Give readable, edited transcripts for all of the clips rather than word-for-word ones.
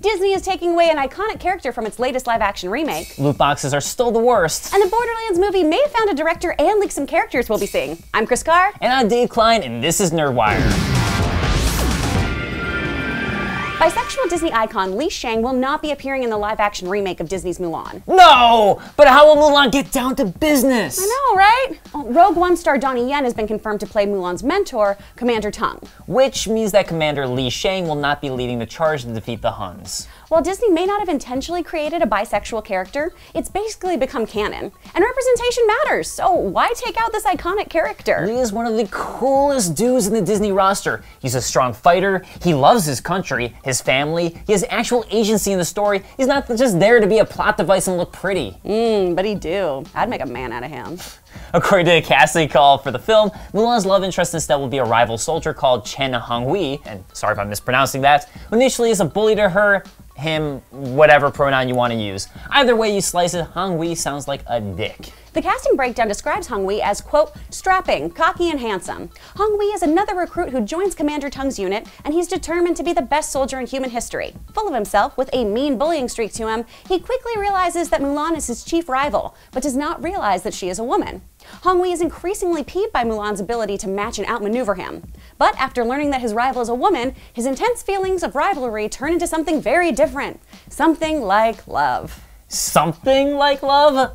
Disney is taking away an iconic character from its latest live-action remake. Loot boxes are still the worst. And the Borderlands movie may have found a director and leaked some characters we'll be seeing. I'm Chris Carr. And I'm Dave Klein, and this is Nerdwire. Bisexual Disney icon Li Shang will not be appearing in the live-action remake of Disney's Mulan. No! But how will Mulan get down to business? I know, right? Well, Rogue One star Donnie Yen has been confirmed to play Mulan's mentor, Commander Tung. Which means that Commander Li Shang will not be leading the charge to defeat the Huns. While Disney may not have intentionally created a bisexual character, it's basically become canon. And representation matters, so why take out this iconic character? Li is one of the coolest dudes in the Disney roster. He's a strong fighter, he loves his country, his family, he has actual agency in the story. He's not just there to be a plot device and look pretty. But he do. I'd make a man out of him. According to the casting call for the film, Mulan's love interest instead will be a rival soldier called Chen Honghui, and sorry if I'm mispronouncing that, who initially is a bully to her, him, whatever pronoun you want to use. Either way you slice it, Honghui sounds like a dick. The casting breakdown describes Honghui as, quote, strapping, cocky, and handsome. Honghui is another recruit who joins Commander Tung's unit, and he's determined to be the best soldier in human history. Full of himself, with a mean bullying streak to him, he quickly realizes that Mulan is his chief rival, but does not realize that she is a woman. Honghui is increasingly peeved by Mulan's ability to match and outmaneuver him. But after learning that his rival is a woman, his intense feelings of rivalry turn into something very different. Something like love. Something like love?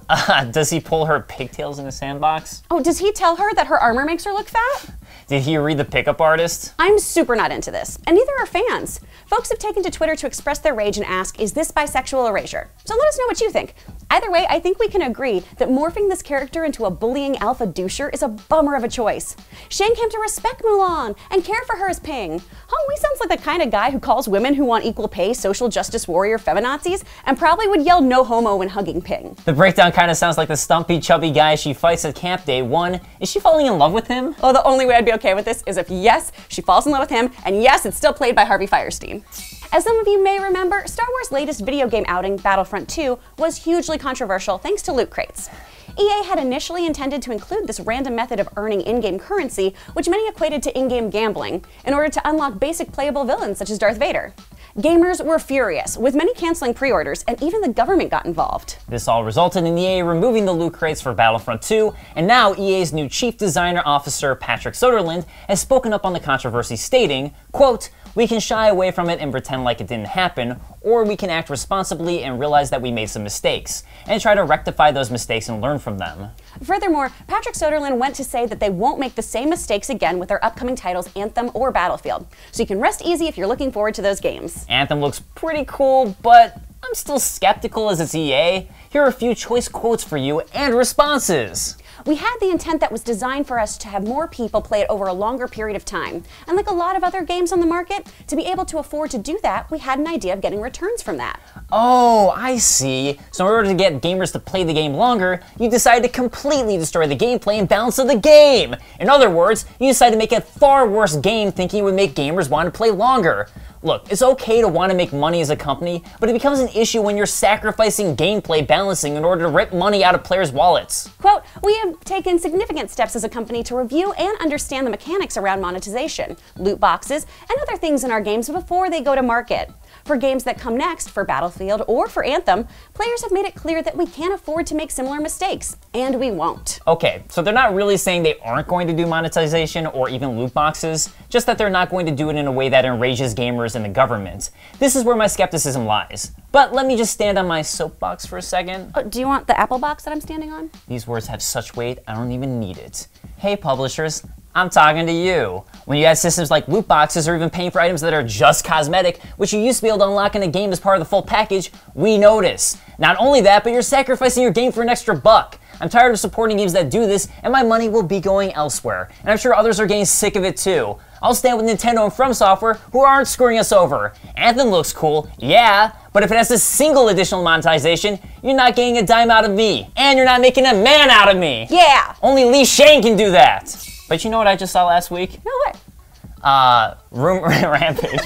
Does he pull her pigtails in the sandbox? Oh, does he tell her that her armor makes her look fat? Did he read the pickup artist? I'm super not into this, and neither are fans. Folks have taken to Twitter to express their rage and ask, is this bisexual erasure? So let us know what you think. Either way, I think we can agree that morphing this character into a bullying alpha doucher is a bummer of a choice. Shang came to respect Mulan and care for her as Ping. Honghui sounds like the kind of guy who calls women who want equal pay social justice warrior feminazis and probably would yell no homo when hugging Ping. The breakdown kind of sounds like the stumpy, chubby guy she fights at camp day one. Is she falling in love with him? Oh, the only way I'd be okay with this is if yes, she falls in love with him, and yes, it's still played by Harvey Fierstein. As some of you may remember, Star Wars' latest video game outing, Battlefront 2, was hugely controversial thanks to loot crates. EA had initially intended to include this random method of earning in-game currency, which many equated to in-game gambling, in order to unlock basic playable villains such as Darth Vader. Gamers were furious, with many canceling pre-orders, and even the government got involved. This all resulted in EA removing the loot crates for Battlefront 2, and now EA's new Chief Designer Officer, Patrick Soderlund, has spoken up on the controversy stating, quote, "We can shy away from it and pretend like it didn't happen, or we can act responsibly and realize that we made some mistakes, and try to rectify those mistakes and learn from them." Furthermore, Patrick Soderlund went to say that they won't make the same mistakes again with their upcoming titles Anthem or Battlefield, so you can rest easy if you're looking forward to those games. Anthem looks pretty cool, but I'm still skeptical as it's EA. Here are a few choice quotes for you and responses. We had the intent that was designed for us to have more people play it over a longer period of time. And like a lot of other games on the market, to be able to afford to do that, we had an idea of getting returns from that. Oh, I see. So in order to get gamers to play the game longer, you decided to completely destroy the gameplay and balance of the game. In other words, you decided to make a far worse game thinking it would make gamers want to play longer. Look, it's okay to want to make money as a company, but it becomes an issue when you're sacrificing gameplay balancing in order to rip money out of players' wallets. Quote, "We have taken significant steps as a company to review and understand the mechanics around monetization, loot boxes, and other things in our games before they go to market. For games that come next, for Battlefield or for Anthem, players have made it clear that we can't afford to make similar mistakes, and we won't." Okay, so they're not really saying they aren't going to do monetization or even loot boxes, just that they're not going to do it in a way that enrages gamers and the government. This is where my skepticism lies. But let me just stand on my soapbox for a second. Oh, do you want the Apple box that I'm standing on? These words have such weight, I don't even need it. Hey publishers, I'm talking to you. When you add systems like loot boxes or even paying for items that are just cosmetic, which you used to be able to unlock in a game as part of the full package, we notice. Not only that, but you're sacrificing your game for an extra buck. I'm tired of supporting games that do this, and my money will be going elsewhere. And I'm sure others are getting sick of it too. I'll stand with Nintendo and From Software, who aren't screwing us over. Anthem looks cool, yeah, but if it has a single additional monetization, you're not getting a dime out of me. And you're not making a man out of me. Yeah! Only Li Shang can do that. But you know what I just saw last week? No, what? Rampage.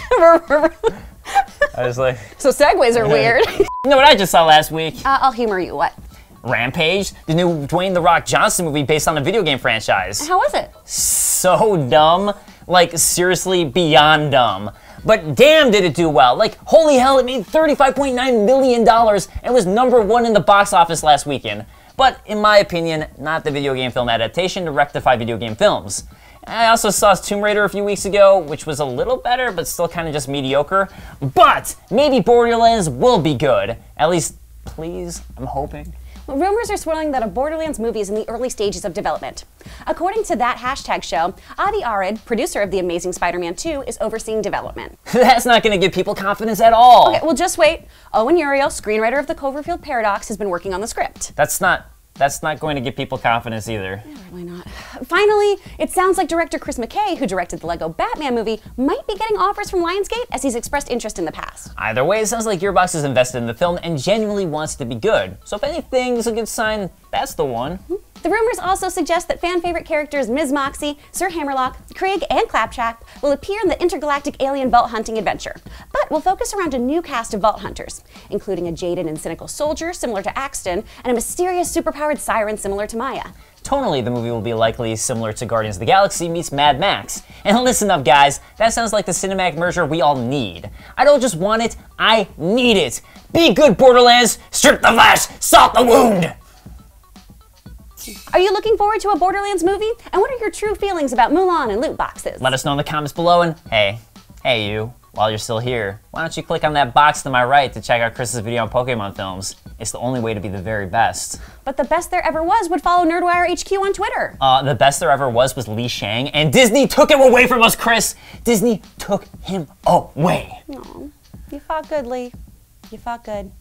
I was like... So segues are weird. You know what I just saw last week? I'll humor you, what? Rampage, the new Dwayne "The Rock" Johnson movie based on a video game franchise. How was it? So dumb. Like, seriously, beyond dumb. but damn did it do well. Like, holy hell, it made $35.9 million and was #1 in the box office last weekend. But in my opinion, not the video game film adaptation to rectify video game films. I also saw Tomb Raider a few weeks ago, which was a little better, but still kind of just mediocre. But maybe Borderlands will be good. At least, please, I'm hoping. Well, rumors are swirling that a Borderlands movie is in the early stages of development. According to that hashtag show, Avi Arad, producer of The Amazing Spider-Man 2, is overseeing development. That's not going to give people confidence at all. Okay, well just wait. Owen Uriel, screenwriter of The Cloverfield Paradox, has been working on the script. That's not going to give people confidence either. Yeah, really not. Finally, it sounds like director Chris McKay, who directed the Lego Batman movie, might be getting offers from Lionsgate, as he's expressed interest in the past. Either way, it sounds like Gearbox is invested in the film and genuinely wants it to be good. So if anything's a good sign, that's the one. The rumors also suggest that fan favorite characters Ms. Moxie, Sir Hammerlock, Krieg, and Claptrap will appear in the intergalactic alien vault hunting adventure, but will focus around a new cast of vault hunters, including a jaded and cynical soldier similar to Axton and a mysterious superpowered siren similar to Maya. Tonally, the movie will be likely similar to Guardians of the Galaxy meets Mad Max. And listen up, guys, that sounds like the cinematic merger we all need. I don't just want it, I need it. Be good, Borderlands, strip the flesh, salt the wound! Are you looking forward to a Borderlands movie? And what are your true feelings about Mulan and loot boxes? Let us know in the comments below, and hey you, while you're still here, why don't you click on that box to my right to check out Chris's video on Pokemon films. It's the only way to be the very best. But the best there ever was would follow Nerdwire HQ on Twitter. The best there ever was Li Shang, and Disney took him away from us, Chris! Disney took him away. Aw, you fought good, Lee. You fought good.